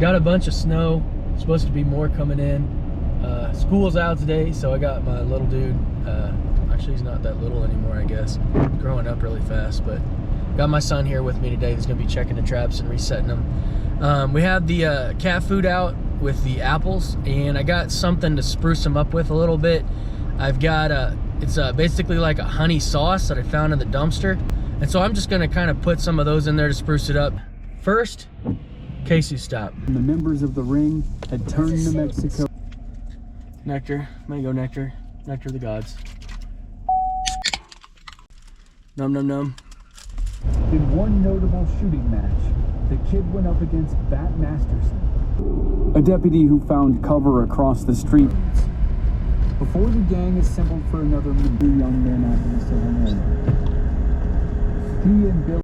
Got a bunch of snow. Supposed to be more coming in. School's out today, so I got my little dude. Actually, he's not that little anymore, I guess. Growing up really fast, but got my son here with me today. He's gonna be checking the traps and resetting them. We have the cat food out with the apples, and I got something to spruce them up with a little bit. I've got it's basically like a honey sauce that I found in the dumpster, and so I'm just gonna kind of put some of those in there to spruce it up. First, Casey, stop. The members of the ring had turned to Mexico. Nectar, mango nectar, nectar of the gods. Num num num. In one notable shooting match, the kid went up against Bat Masterson, a deputy who found cover across the street. Before the gang assembled for another meeting, two young men out east of Atlanta. He and Bill.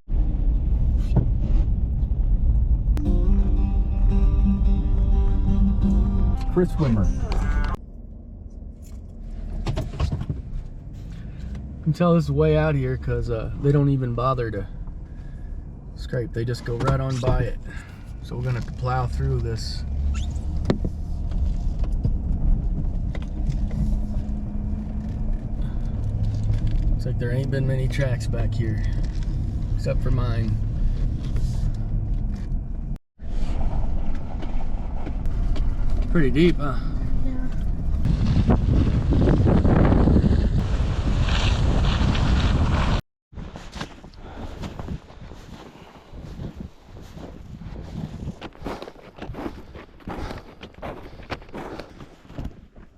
Chris Wimmer. You can tell this is way out here because they don't even bother to scrape. They just go right on by it. So we're gonna have to plow through this. Looks like there ain't been many tracks back here, except for mine. Pretty deep, huh?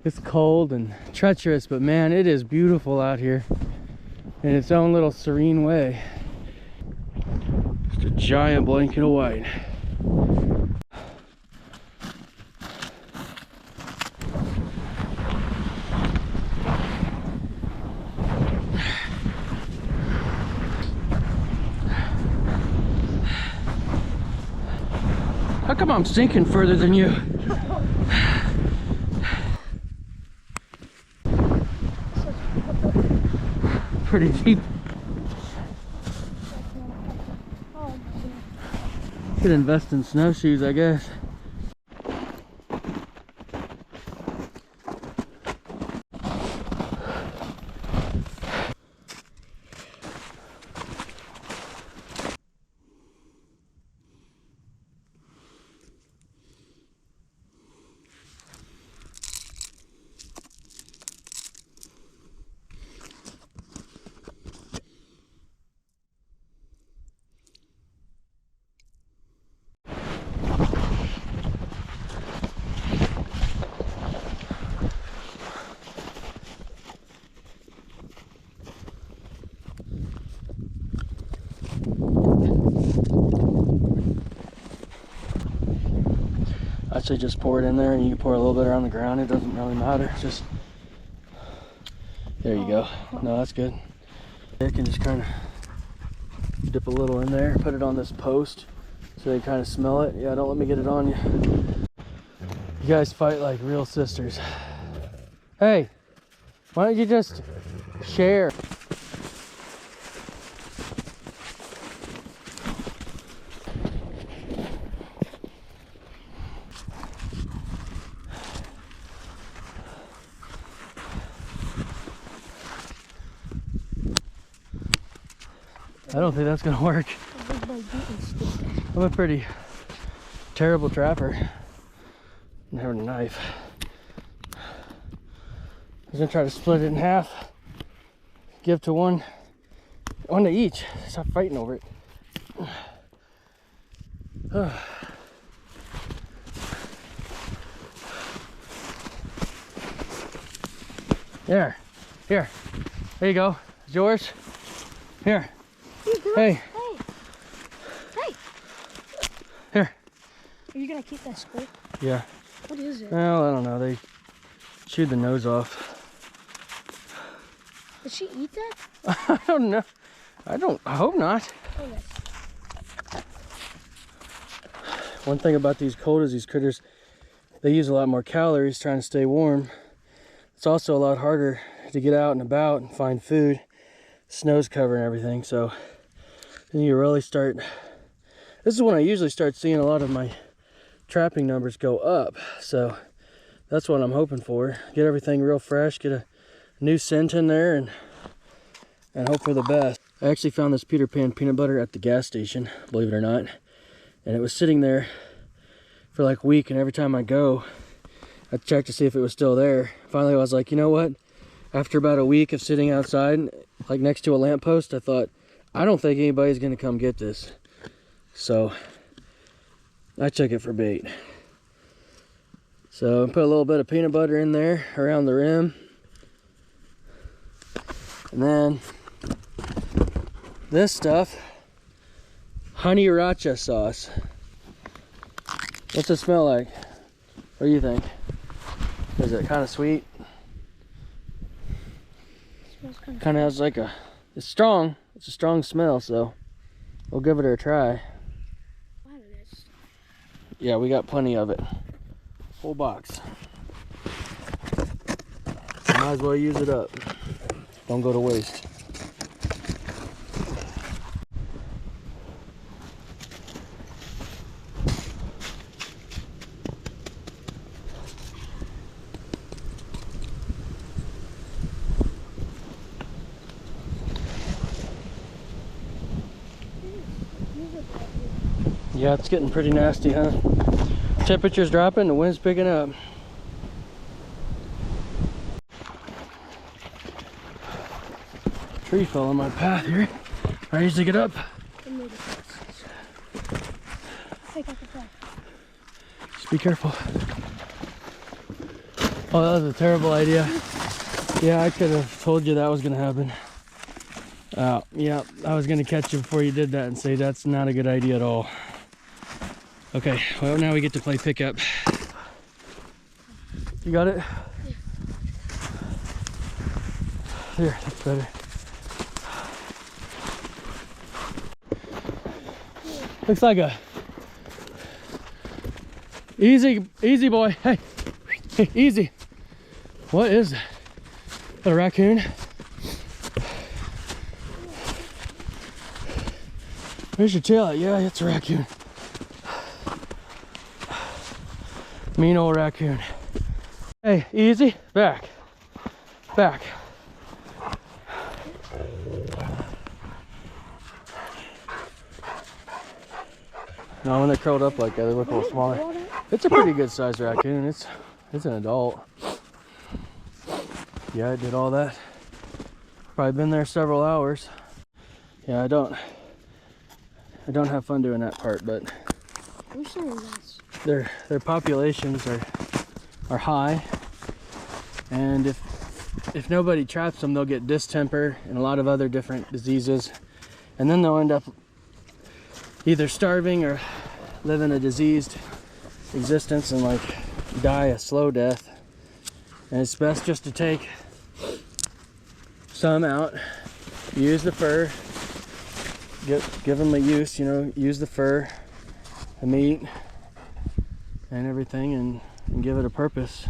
It's cold and treacherous, but man, it is beautiful out here in its own little serene way. Just a giant blanket of white. How come I'm sinking further than you? Pretty deep. Could invest in snowshoes, I guess. I'd say just pour it in there, and you can pour a little bit around the ground. It doesn't really matter. Just there you go. No, that's good. You can just kind of dip a little in there, put it on this post so they kind of smell it. Yeah, don't let me get it on you. You guys fight like real sisters. Hey, why don't you just share? I don't think that's gonna work. I'm a pretty terrible trapper. I'm having a knife. I was gonna try to split it in half. Give to one to each. Stop fighting over it. There. Here. There you go. It's yours. Here. Hey. Hey. Hey. Here. Are you gonna keep that squid? Yeah. What is it? Well, I don't know. They chewed the nose off. Did she eat that? I don't know. I hope not. Okay. One thing about these cold is these critters, they use a lot more calories trying to stay warm. It's also a lot harder to get out and about and find food. Snow's covering everything, so then you really start. This is when I usually start seeing a lot of my trapping numbers go up. So that's what I'm hoping for. Get everything real fresh, get a new scent in there, and hope for the best. I actually found this Peter Pan peanut butter at the gas station, believe it or not. And it was sitting there for like a week, and every time I go, I checked to see if it was still there. Finally, I was like, you know what? After about a week of sitting outside, like next to a lamppost, I thought, I don't think anybody's gonna come get this. So I took it for bait. So I put a little bit of peanut butter in there around the rim. And then this stuff, honey sriracha sauce. What's it smell like? What do you think? Is it kind of sweet? Smells Kind of has like a, it's strong. It's a strong smell, so we'll give it a try. Yeah, we got plenty of it. Whole box. Might as well use it up. Don't go to waste. Yeah, it's getting pretty nasty, huh? Temperature's dropping, the wind's picking up. Tree fell on my path here. I used to get up. Just be careful. Oh, that was a terrible idea. Yeah, I could have told you that was gonna happen. Yeah, I was gonna catch you before you did that and say that's not a good idea at all. Okay, well now we get to play pickup. You got it? There, that's better. Looks like a easy boy. Hey, easy. What is that? A raccoon? Where's your tail at? Yeah, it's a raccoon. Mean old raccoon. Hey, easy. Back. Back. No, when they're curled up like that, they look a little smaller. It's a pretty good sized raccoon. It's an adult. Yeah, it did all that. Probably been there several hours. Yeah, I don't have fun doing that part, but their populations are high, and if nobody traps them, they'll get distemper and a lot of other different diseases, and then they'll end up either starving or living a diseased existence and like die a slow death. And it's best just to take some out, use the fur, give them a use, you know, use the fur, the meat, and everything, and give it a purpose,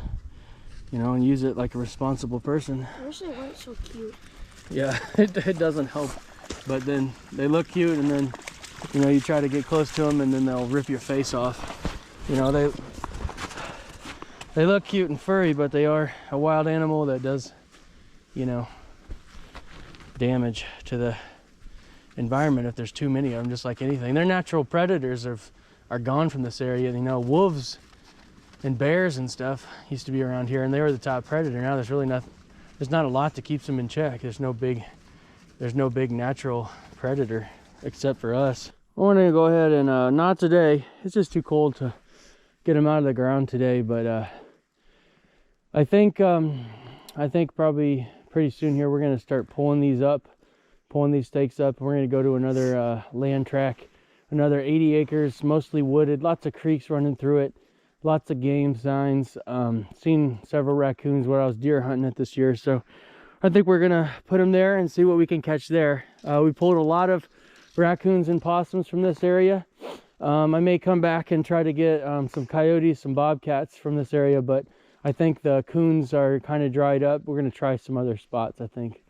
you know, and use it like a responsible person. I wish they weren't so cute. Yeah, it doesn't help, but then they look cute, and then, you know, you try to get close to them and then they'll rip your face off. You know, they look cute and furry, but they are a wild animal that does, you know, damage to the environment if there's too many of them, just like anything. Their natural predators are gone from this area. You know, wolves and bears and stuff used to be around here, and they were the top predator. Now there's really nothing. There's not a lot that keeps them in check. There's no big natural predator except for us. I want to go ahead and not today. It's just too cold to get them out of the ground today, but I think probably pretty soon here we're going to start pulling these stakes up. We're going to go to another land track, another 80 acres, mostly wooded, lots of creeks running through it, lots of game signs. Seen several raccoons when I was deer hunting it this year, so I think we're going to put them there and see what we can catch there. We pulled a lot of raccoons and possums from this area. I may come back and try to get some coyotes, some bobcats from this area, but I think the coons are kind of dried up. We're going to try some other spots, I think.